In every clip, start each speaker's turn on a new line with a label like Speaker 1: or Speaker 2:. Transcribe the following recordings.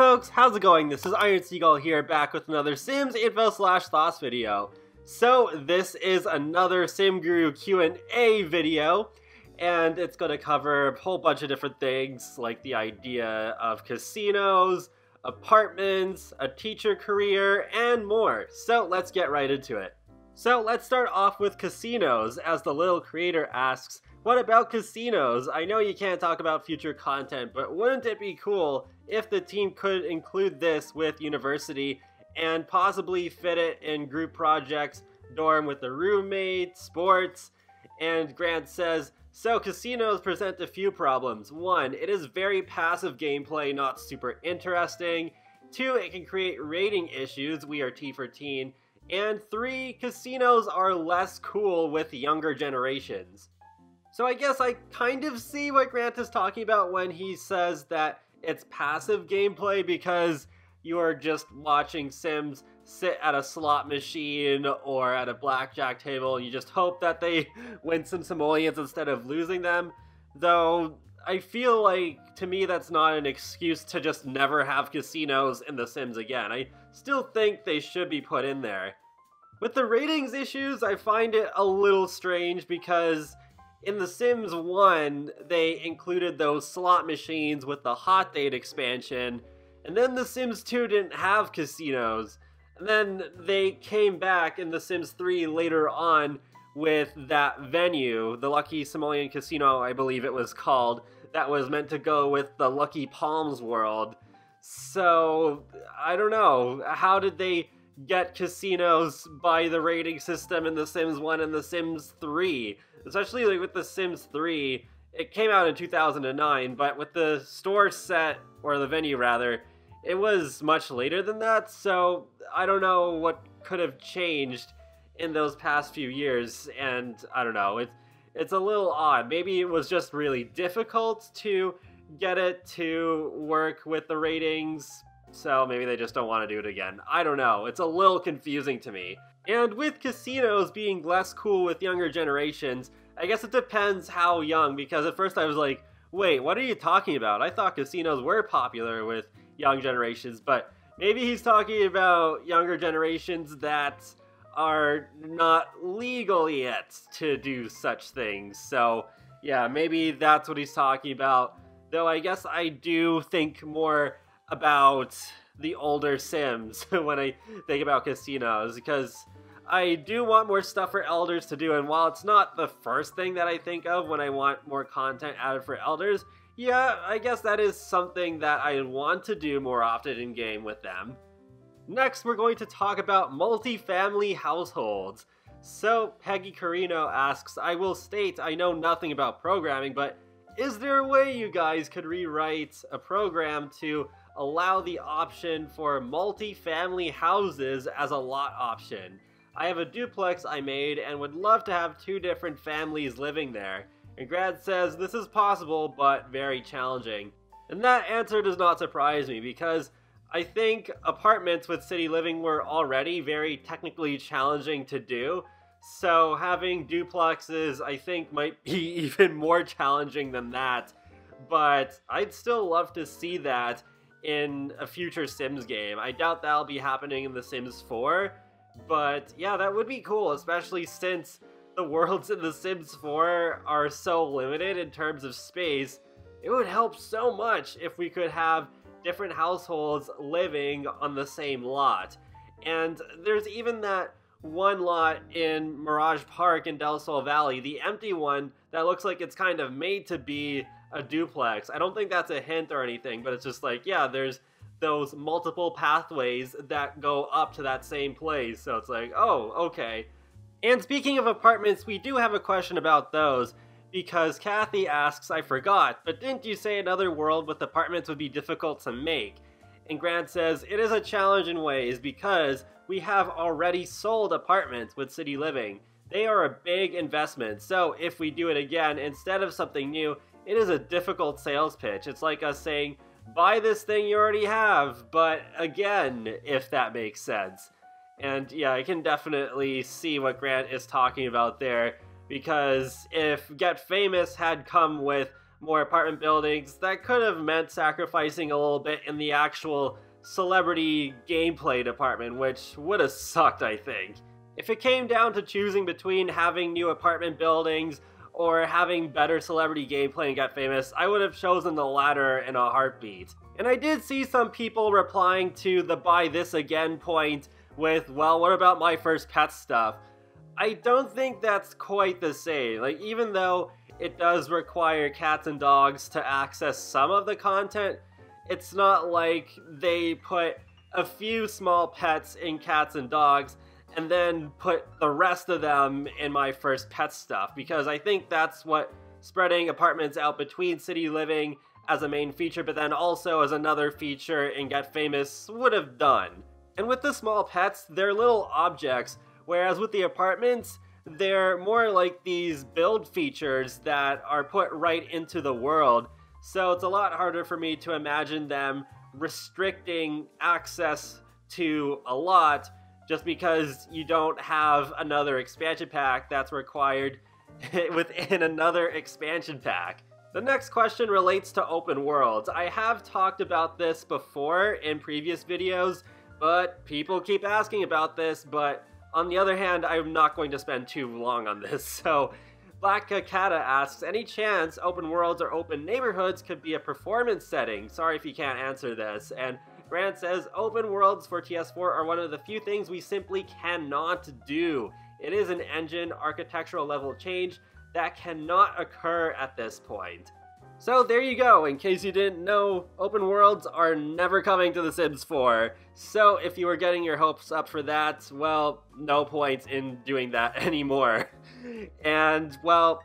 Speaker 1: folks, how's it going? This is Seagull here, back with another Sims info/thoughts video. So this is another SimGuru Q&A video, and it's going to cover a whole bunch of different things, like the idea of casinos, apartments, a teacher career, and more. So let's get right into it. So let's start off with casinos, as the little creator asks, what about casinos? I know you can't talk about future content, but wouldn't it be cool if the team could include this with university and possibly fit it in group projects, dorm with the roommate, sports? And Grant says, so casinos present a few problems. 1, it is very passive gameplay, not super interesting. 2, it can create rating issues, we are T for teen. And 3, casinos are less cool with younger generations. So I guess I kind of see what Grant is talking about when he says that it's passive gameplay because you are just watching Sims sit at a slot machine or at a blackjack table and you just hope that they win some simoleons instead of losing them. Though I feel like, to me, that's not an excuse to just never have casinos in The Sims again. I still think they should be put in there. With the ratings issues, I find it a little strange because in The Sims 1, they included those slot machines with the Hot Date expansion, and then The Sims 2 didn't have casinos. And then they came back in The Sims 3 later on with that venue, the Lucky Simoleon Casino, I believe it was called, that was meant to go with the Lucky Palms world. So, I don't know, how did they get casinos by the rating system in The Sims 1 and The Sims 3? Especially like with The Sims 3, it came out in 2009, but with the store set, or the venue rather, it was much later than that, so I don't know what could have changed in those past few years, and I don't know, it's a little odd. Maybe it was just really difficult to get it to work with the ratings, so maybe they just don't want to do it again. I don't know, it's a little confusing to me. And with casinos being less cool with younger generations, I guess it depends how young, because at first I was like, wait, what are you talking about? I thought casinos were popular with young generations, but maybe he's talking about younger generations that are not legal yet to do such things. So yeah, maybe that's what he's talking about. Though I guess I do think more about the older Sims when I think about casinos, because I do want more stuff for elders to do, and while it's not the first thing that I think of when I want more content added for elders, yeah, I guess that is something that I want to do more often in game with them. Next, we're going to talk about multi-family households. So, Peggy Carino asks, I will state I know nothing about programming, but is there a way you guys could rewrite a program to allow the option for multi-family houses as a lot option? I have a duplex I made and would love to have 2 different families living there. And Grant says this is possible, but very challenging. And that answer does not surprise me, because I think apartments with city living were already very technically challenging to do. So having duplexes, I think, might be even more challenging than that. But I'd still love to see that in a future Sims game. I doubt that'll be happening in The Sims 4. But yeah, that would be cool, especially since the worlds in The Sims 4 are so limited in terms of space. It would help so much if we could have different households living on the same lot. And there's even that one lot in Mirage Park in Del Sol Valley, the empty one that looks like it's kind of made to be a duplex. I don't think that's a hint or anything, but it's just like, yeah, there's those multiple pathways that go up to that same place. So it's like, oh, okay. And speaking of apartments, we do have a question about those, because Kathy asks, I forgot, but didn't you say another world with apartments would be difficult to make? And Grant says, it is a challenge in ways because we have already sold apartments with city living. They are a big investment, so if we do it again instead of something new, it is a difficult sales pitch. It's like us saying, buy this thing you already have, but again, if that makes sense. And yeah, I can definitely see what Grant is talking about there, because if Get Famous had come with more apartment buildings, that could have meant sacrificing a little bit in the actual celebrity gameplay department, which would have sucked, I think. If it came down to choosing between having new apartment buildings or having better celebrity gameplay and Get Famous, I would have chosen the latter in a heartbeat. And I did see some people replying to the buy this again point with, well, what about My First Pet stuff? I don't think that's quite the same. Like, even though it does require cats and dogs to access some of the content, it's not like they put a few small pets in cats and dogs and then put the rest of them in My First Pet stuff, because I think that's what spreading apartments out between city living as a main feature, but then also as another feature in Get Famous would have done. And with the small pets, they're little objects, whereas with the apartments, they're more like these build features that are put right into the world. So it's a lot harder for me to imagine them restricting access to a lot just because you don't have another expansion pack that's required within another expansion pack. The next question relates to open worlds. I have talked about this before in previous videos, but people keep asking about this, but on the other hand, I'm not going to spend too long on this. So Black Kakata asks, any chance open worlds or open neighborhoods could be a performance setting? Sorry if you can't answer this. And Grant says, open worlds for TS4 are one of the few things we simply cannot do. It is an engine architectural level change that cannot occur at this point. So there you go, in case you didn't know, open worlds are never coming to The Sims 4. So if you were getting your hopes up for that, well, no point in doing that anymore. And, well,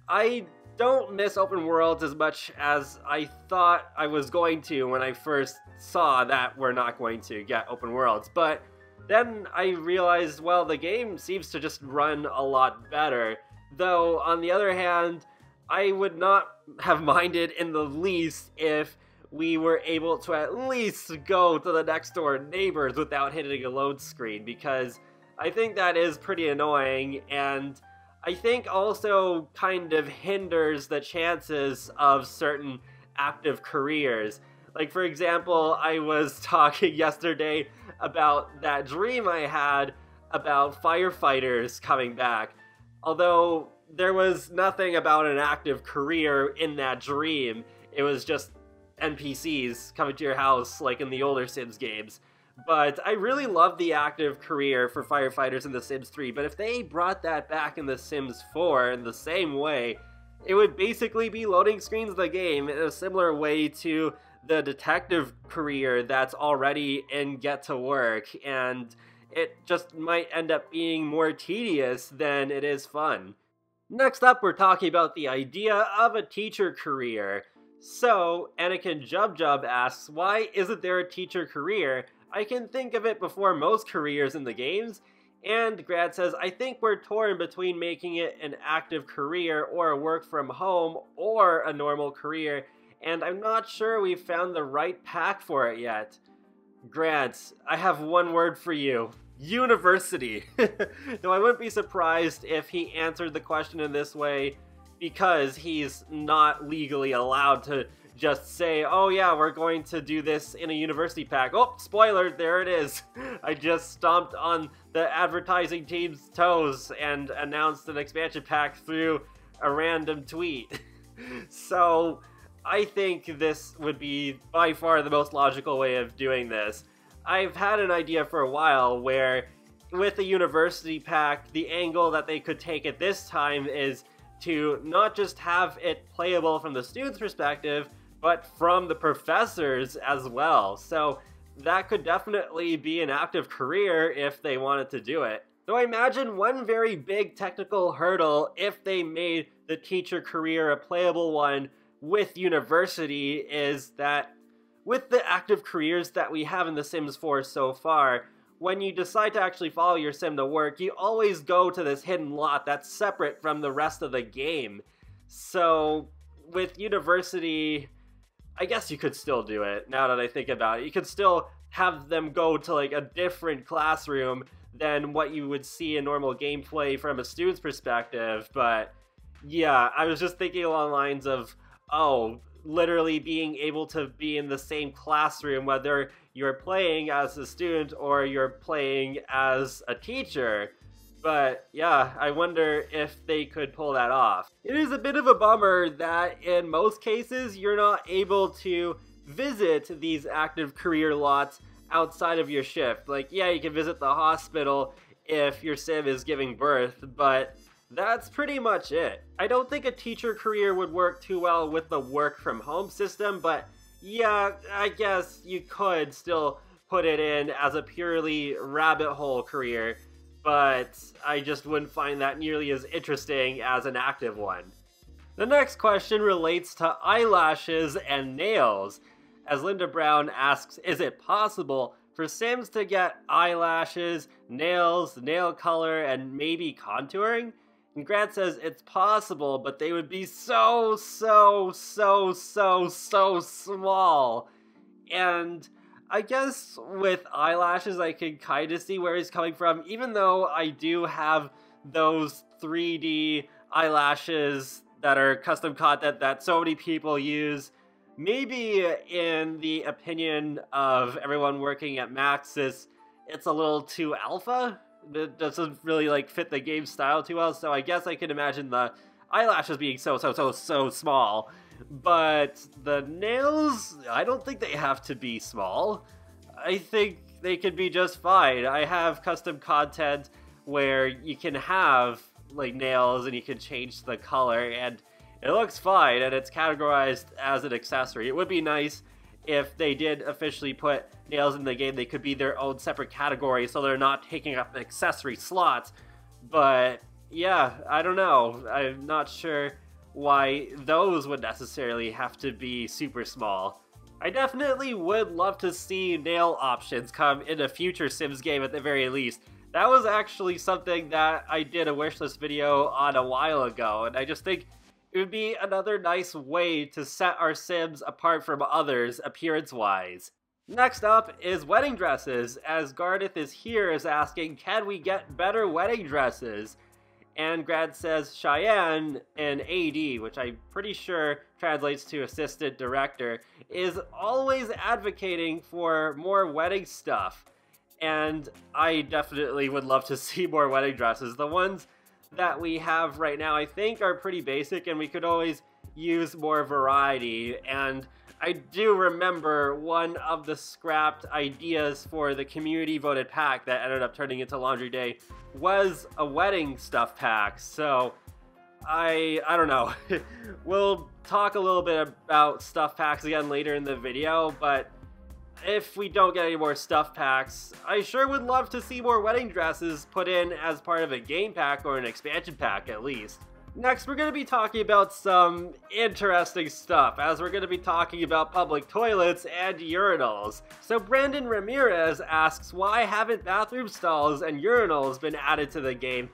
Speaker 1: I don't miss open worlds as much as I thought I was going to when I first saw that we're not going to get open worlds. But then I realized, well, the game seems to just run a lot better. Though, on the other hand, I would not have minded in the least if we were able to at least go to the next door neighbors without hitting a load screen, because I think that is pretty annoying, and I think also kind of hinders the chances of certain active careers. Like, for example, I was talking yesterday about that dream I had about firefighters coming back. Although there was nothing about an active career in that dream, it was just NPCs coming to your house like in the older Sims games. But I really love the active career for firefighters in The Sims 3, but if they brought that back in The Sims 4 in the same way, it would basically be loading screens of the game in a similar way to the detective career that's already in Get to Work, and it just might end up being more tedious than it is fun. Next up, we're talking about the idea of a teacher career. So, Anakin Jub asks, why isn't there a teacher career? I can think of it before most careers in the games. And Grad says, I think we're torn between making it an active career or a work from home or a normal career, and I'm not sure we've found the right pack for it yet. Grant, I have one word for you. University. Though I wouldn't be surprised if he answered the question in this way, because he's not legally allowed to just say, oh yeah, we're going to do this in a university pack. Oh, spoiler, there it is. I just stomped on the advertising team's toes and announced an expansion pack through a random tweet. So I think this would be by far the most logical way of doing this. I've had an idea for a while where with the university pack, the angle that they could take at this time is to not just have it playable from the student's perspective, but from the professors as well. So that could definitely be an active career if they wanted to do it. Though I imagine one very big technical hurdle if they made the teacher career a playable one with university is that with the active careers that we have in The Sims 4 so far, when you decide to actually follow your sim to work, you always go to this hidden lot that's separate from the rest of the game. So with university, I guess you could still do it, now that I think about it. You could still have them go to like a different classroom than what you would see in normal gameplay from a student's perspective, but yeah, I was just thinking along the lines of, oh, literally being able to be in the same classroom, whether you're playing as a student or you're playing as a teacher. But yeah, I wonder if they could pull that off. It is a bit of a bummer that in most cases you're not able to visit these active career lots outside of your shift. Like, yeah, you can visit the hospital if your sim is giving birth, but that's pretty much it. I don't think a teacher career would work too well with the work from home system, but yeah, I guess you could still put it in as a purely rabbit hole career, but I just wouldn't find that nearly as interesting as an active one. The next question relates to eyelashes and nails, as Linda Brown asks, is it possible for Sims to get eyelashes, nails, nail color, and maybe contouring? And Grant says it's possible, but they would be so small. And I guess with eyelashes, I can kind of see where he's coming from, even though I do have those 3D eyelashes that are custom content that so many people use. Maybe in the opinion of everyone working at Maxis, it's a little too alpha. It doesn't really like fit the game style too well, so I guess I can imagine the eyelashes being so small. But the nails, I don't think they have to be small. I think they could be just fine. I have custom content where you can have like nails and you can change the color, and it looks fine, and it's categorized as an accessory. It would be nice if they did officially put nails in the game. They could be their own separate category so they're not taking up accessory slots. But yeah, I don't know. I'm not sure why those would necessarily have to be super small. I definitely would love to see nail options come in a future Sims game at the very least. That was actually something that I did a wishlist video on a while ago, and I just think it would be another nice way to set our Sims apart from others, appearance-wise. Next up is wedding dresses, as Gareth is asking, can we get better wedding dresses? And Grant says Cheyenne, an AD, which I'm pretty sure translates to assistant director, is always advocating for more wedding stuff. And I definitely would love to see more wedding dresses. The ones that we have right now, I think, are pretty basic, and we could always use more variety. And I do remember one of the scrapped ideas for the community voted pack that ended up turning into Laundry Day was a wedding stuff pack. So I don't know. We'll talk a little bit about stuff packs again later in the video, but if we don't get any more stuff packs, I sure would love to see more wedding dresses put in as part of a game pack or an expansion pack at least. Next, we're going to be talking about some interesting stuff, as we're going to be talking about public toilets and urinals. So Brandon Ramirez asks, why haven't bathroom stalls and urinals been added to the game?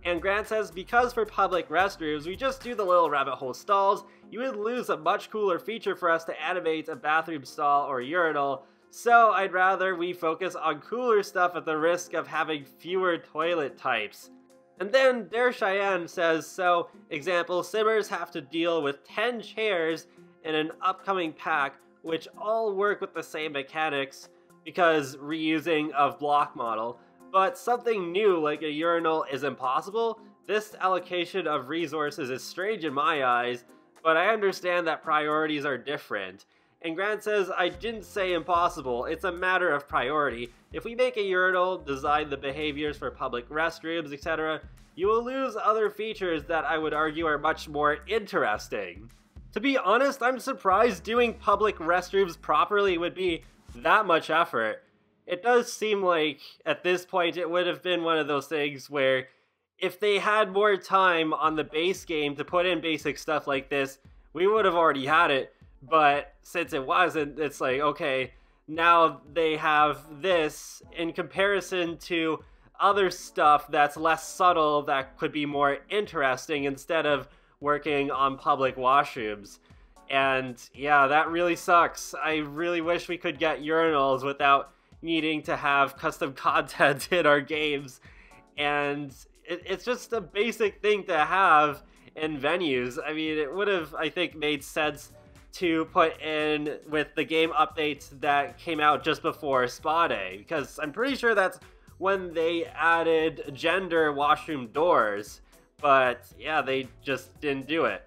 Speaker 1: And Grant says, because for public restrooms, we just do the little rabbit hole stalls. You would lose a much cooler feature for us to animate a bathroom stall or urinal. So I'd rather we focus on cooler stuff at the risk of having fewer toilet types. And then Dare Cheyenne says, so, example, Simmers have to deal with 10 chairs in an upcoming pack, which all work with the same mechanics, because reusing of block model. But something new like a urinal is impossible. This allocation of resources is strange in my eyes, but I understand that priorities are different. And Grant says, I didn't say impossible, it's a matter of priority. If we make a urinal, design the behaviors for public restrooms, etc., you will lose other features that I would argue are much more interesting. To be honest, I'm surprised doing public restrooms properly would be that much effort. It does seem like, at this point, it would have been one of those things where if they had more time on the base game to put in basic stuff like this, we would have already had it. But since it wasn't, it's like, okay, now they have this in comparison to other stuff that's less subtle that could be more interesting instead of working on public washrooms. And yeah, that really sucks. I really wish we could get urinals without needing to have custom content in our games. And it's just a basic thing to have, in venues. I mean, it would have, I think, made sense to put in with the game updates that came out just before Spa Day, because I'm pretty sure that's when they added gender washroom doors, but yeah, they just didn't do it.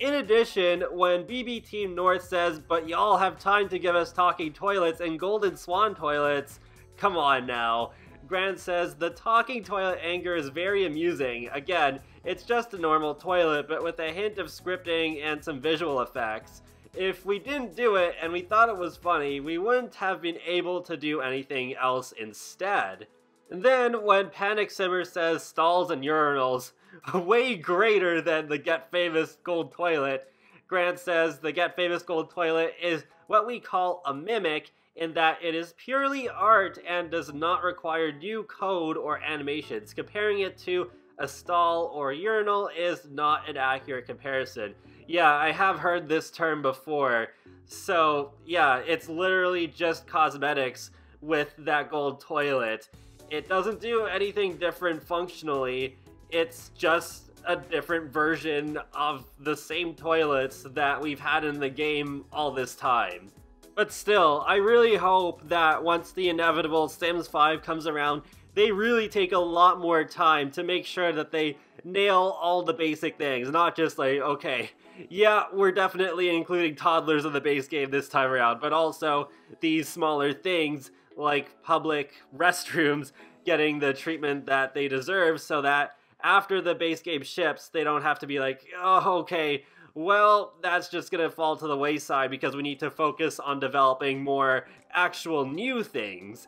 Speaker 1: In addition, when BB Team North says, but y'all have time to give us talking toilets and golden swan toilets, come on now. Grant says, the talking toilet anger is very amusing. Again, it's just a normal toilet, but with a hint of scripting and some visual effects. If we didn't do it and we thought it was funny, we wouldn't have been able to do anything else instead. And then when Panic Simmer says stalls and urinals, way greater than the Get Famous Gold Toilet, Grant says the Get Famous Gold Toilet is what we call a mimic, in that it is purely art and does not require new code or animations. Comparing it to a stall or urinal is not an accurate comparison. Yeah, I have heard this term before. So yeah, it's literally just cosmetics with that gold toilet. It doesn't do anything different functionally. It's just a different version of the same toilets that we've had in the game all this time. But still, I really hope that once the inevitable Sims 5 comes around, they really take a lot more time to make sure that they nail all the basic things, not just like, okay, yeah, we're definitely including toddlers in the base game this time around, but also these smaller things like public restrooms getting the treatment that they deserve, so that after the base game ships, they don't have to be like, oh, okay, well, that's just gonna fall to the wayside because we need to focus on developing more actual new things.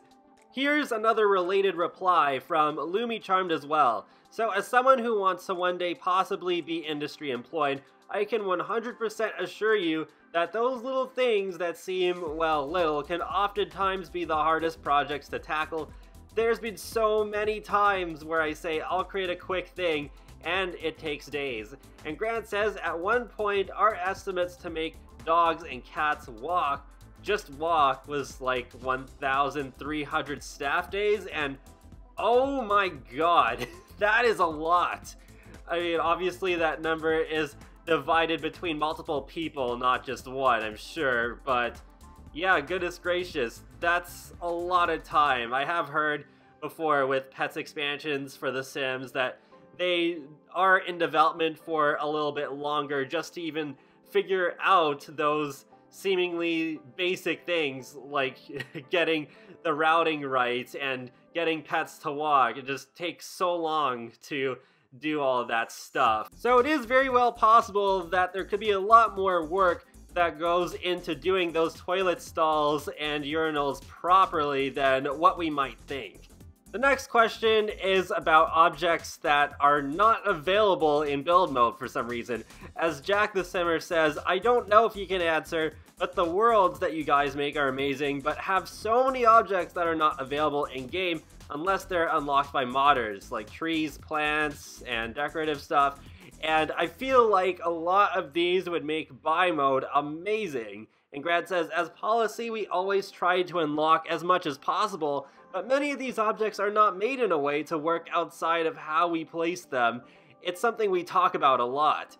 Speaker 1: Here's another related reply from Lumi Charmed as well. So as someone who wants to one day possibly be industry employed, I can 100% assure you that those little things that seem, well, little can oftentimes be the hardest projects to tackle. There's been so many times where I say I'll create a quick thing and it takes days. And Grant says at one point our estimates to make dogs and cats walk, just walk, was like 1,300 staff days, and oh my god, that is a lot. I mean, obviously that number is divided between multiple people, not just one, I'm sure, but yeah, goodness gracious, that's a lot of time. I have heard before with Pets expansions for The Sims that they are in development for a little bit longer just to even figure out those seemingly basic things like getting the routing right and getting pets to walk. It just takes so long to do all of that stuff. So it is very well possible that there could be a lot more work that goes into doing those toilet stalls and urinals properly than what we might think. The next question is about objects that are not available in build mode for some reason. As Jack the Simmer says, I don't know if you can answer, but the worlds that you guys make are amazing, but have so many objects that are not available in-game unless they're unlocked by modders, like trees, plants, and decorative stuff. And I feel like a lot of these would make buy mode amazing. And Grant says, as policy, we always try to unlock as much as possible, but many of these objects are not made in a way to work outside of how we place them. It's something we talk about a lot.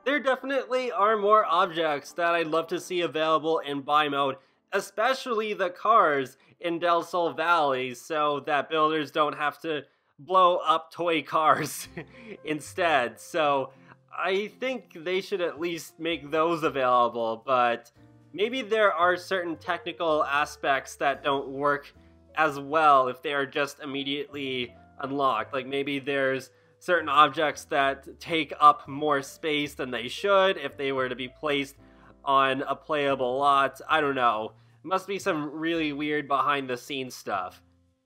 Speaker 1: There definitely are more objects that I'd love to see available in buy mode, especially the cars in Del Sol Valley, so that builders don't have to blow up toy cars instead. So I think they should at least make those available, but maybe there are certain technical aspects that don't work as well if they are just immediately unlocked. Like maybe there's certain objects that take up more space than they should if they were to be placed on a playable lot. I don't know. Must be some really weird behind the scenes stuff.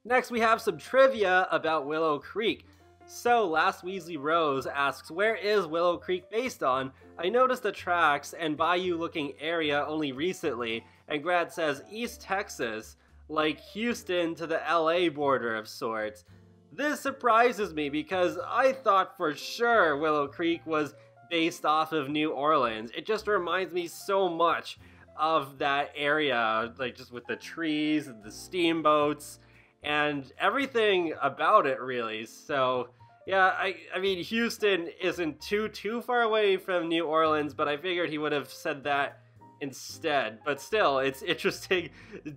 Speaker 1: Next we have some trivia about Willow Creek. So Last Weasley Rose asks, where is Willow Creek based on? I noticed the tracks and bayou looking area only recently, and Grant says East Texas, like Houston to the LA border of sorts. This surprises me because I thought for sure Willow Creek was based off of New Orleans. It just reminds me so much of that area, like just with the trees and the steamboats and everything about it really. So Yeah, I mean, Houston isn't too far away from New Orleans, but I figured he would have said that instead. But still, it's interesting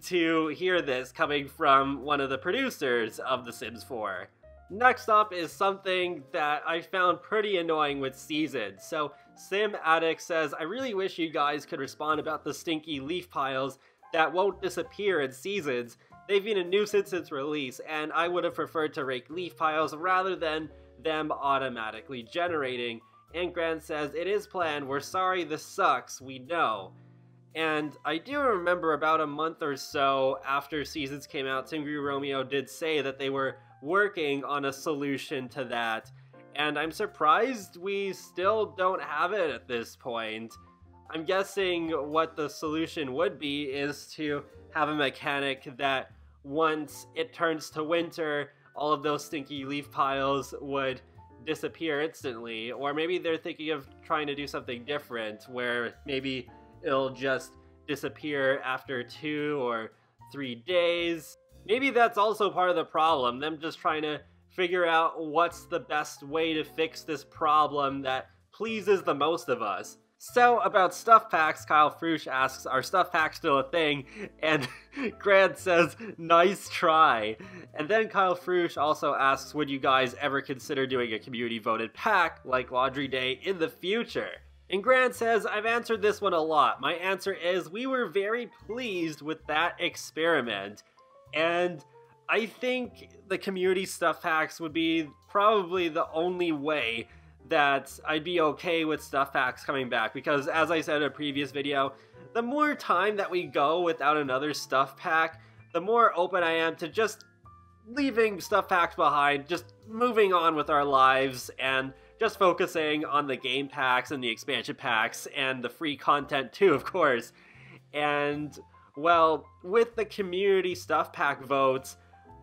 Speaker 1: to hear this coming from one of the producers of The Sims 4. Next up is something that I found pretty annoying with Seasons. So, Sim Addict says, I really wish you guys could respond about the stinky leaf piles that won't disappear in Seasons. They've been a nuisance since release, and I would have preferred to rake leaf piles rather than them automatically generating. And Grant says, it is planned, we're sorry this sucks, we know. And I do remember about a month or so after Seasons came out, Tim Grew Romeo did say that they were working on a solution to that. And I'm surprised we still don't have it at this point. I'm guessing what the solution would be is to have a mechanic that once it turns to winter, all of those stinky leaf piles would disappear instantly. Or maybe they're thinking of trying to do something different, where maybe it'll just disappear after 2 or 3 days. Maybe that's also part of the problem, them just trying to figure out what's the best way to fix this problem that pleases the most of us. So, about stuff packs, Kyle Fruch asks, are stuff packs still a thing? And Grant says, nice try. And then Kyle Fruch also asks, would you guys ever consider doing a community voted pack like Laundry Day in the future? And Grant says, I've answered this one a lot. My answer is, we were very pleased with that experiment. And I think the community stuff packs would be probably the only way that I'd be okay with stuff packs coming back, because as I said in a previous video, the more time that we go without another stuff pack, the more open I am to just leaving stuff packs behind, just moving on with our lives, and just focusing on the game packs and the expansion packs and the free content too, of course. And, well, with the community stuff pack votes,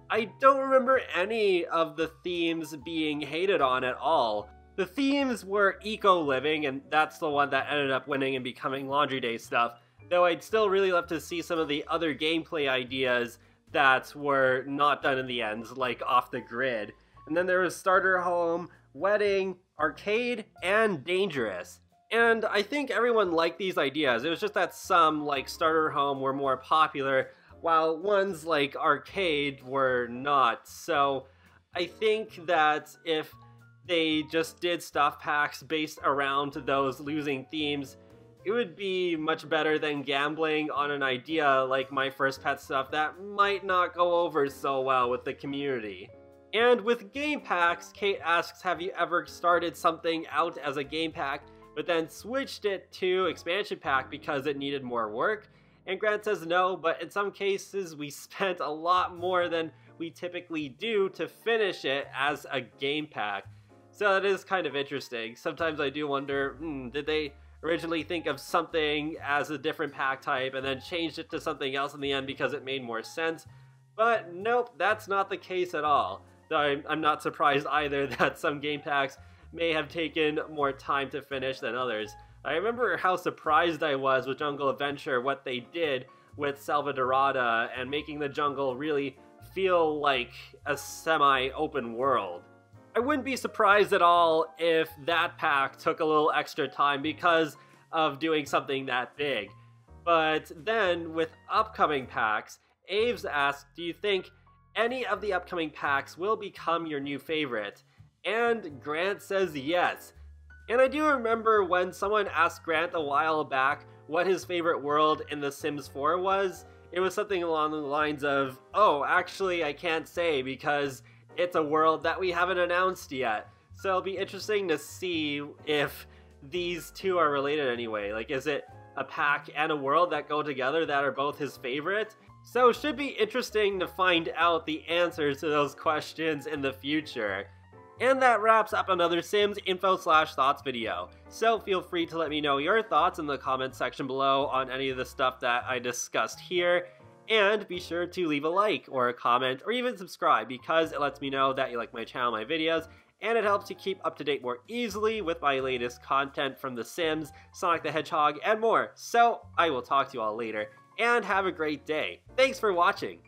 Speaker 1: I don't remember any of the themes being hated on at all. The themes were eco-living, and that's the one that ended up winning and becoming Laundry Day stuff, though I'd still really love to see some of the other gameplay ideas that were not done in the end, like Off the Grid. And then there was Starter Home, Wedding, Arcade, and Dangerous. And I think everyone liked these ideas. It was just that some, like Starter Home, were more popular, while ones like Arcade were not. So I think that if they just did stuff packs based around those losing themes, it would be much better than gambling on an idea like My First Pet stuff that might not go over so well with the community. And with game packs, Kate asks, have you ever started something out as a game pack, but then switched it to expansion pack because it needed more work? And Grant says no, but in some cases we spent a lot more than we typically do to finish it as a game pack. So that is kind of interesting. Sometimes I do wonder, did they originally think of something as a different pack type and then changed it to something else in the end because it made more sense? But nope, that's not the case at all. Though I'm not surprised either that some game packs may have taken more time to finish than others. I remember how surprised I was with Jungle Adventure, what they did with Selva Dorada and making the jungle really feel like a semi-open world. I wouldn't be surprised at all if that pack took a little extra time because of doing something that big. But then, with upcoming packs, Aves asked, do you think any of the upcoming packs will become your new favorite? And Grant says yes. And I do remember when someone asked Grant a while back what his favorite world in The Sims 4 was, it was something along the lines of, oh, actually I can't say because it's a world that we haven't announced yet. So it'll be interesting to see if these two are related anyway. Like, is it a pack and a world that go together that are both his favorite? So it should be interesting to find out the answers to those questions in the future. And that wraps up another Sims info/thoughts video. So feel free to let me know your thoughts in the comments section below on any of the stuff that I discussed here. And be sure to leave a like or a comment or even subscribe because it lets me know that you like my channel, my videos, and it helps you keep up to date more easily with my latest content from The Sims, Sonic the Hedgehog, and more. So I will talk to you all later, and have a great day. Thanks for watching!